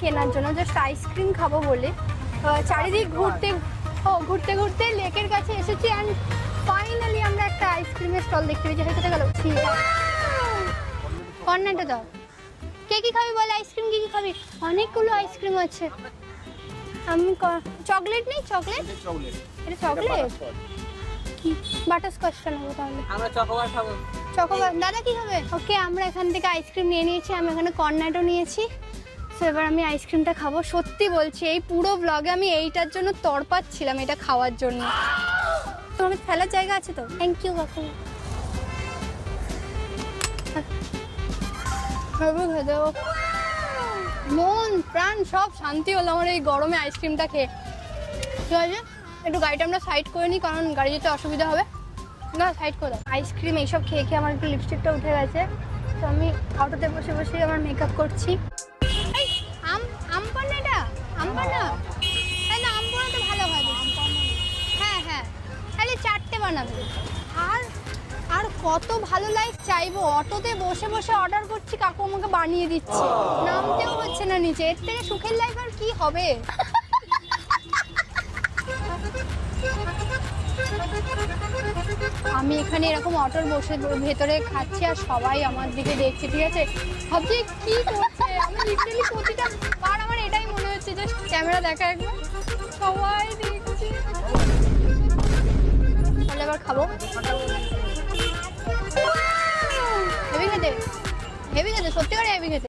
কেনার জন্য, just ice cream খাবো বলে। চারিদিক ঘুরতে ঘুরতে লেকের কাছে এসেছি অ্যান্ড ফাইনালি আমরা একটা আইসক্রিমের স্টল দেখতে পেয়েছি। হয়তো গেল কর্নারটা দাও। কে কি খাবি বলে? আইসক্রিম কি কি খাবি? অনেকগুলো আইসক্রিম আছে। আমি চকলেট নেই? চকলেট, এটা চকলেট কি? বাটারস্কচটা নেবো তাহলে। আমরা চকোবার খাবো। চকোবার দাদা কি হবে? ওকে, আমরা এখান থেকে আইসক্রিম নিয়ে নিয়েছি, আমি এখানে কর্নেটো নিয়েছি। সো এবার আমি আইসক্রিমটা খাবো। সত্যি বলছি, এই পুরো ব্লগে আমি এইটার জন্য তড়পাচ্ছিলাম, এটা খাওয়ার জন্য। তোমার ফেলার জায়গা আছে তো? থ্যাংক ইউ কাকু। মন প্রাণ সব শান্তি হলো আমার এই গরমে আইসক্রিমটা খেয়ে। ঠিক আছে, একটু গাড়িটা আমরা সাইড করে নিই, কারণ গাড়ি যেতে অসুবিধা হবে। না, সাইড করে দাও। আইসক্রিম এইসব খেয়ে খেয়ে আমার একটু লিপস্টিকটা উঠে গেছে, তো আমি অটোতে বসে বসে আমার মেকআপ করছি। এই আম পান্না, এটা আম পান্না? তাই না, আম পান্না তো ভালো হয়। হ্যাঁ হ্যাঁ, তাহলে 4টে বানাবে। আর কত ভালো লাইফ চাইবো, অটোতে বসে বসে অর্ডার করছি, কাকু আমাকে বানিয়ে দিচ্ছে, নামতেও হচ্ছে না নিচে। এর থেকে সুখের লাইফ আর কি হবে? আমি এখানে এরকম অটোর বসে ভেতরে খাচ্ছি আর সবাই আমার দিকে দেখছে, ঠিক আছে? ভাবছি কি করছে। আমি লিটারালি প্রতিটা বার আমার এটাই মনে হচ্ছে, জাস্ট ক্যামেরা দেখা একবার, সবাই দেখছে। তাহলে এবার খাবো। হেভি খেতে, হেভি খেতে, সত্যি করে হেভি খেতে।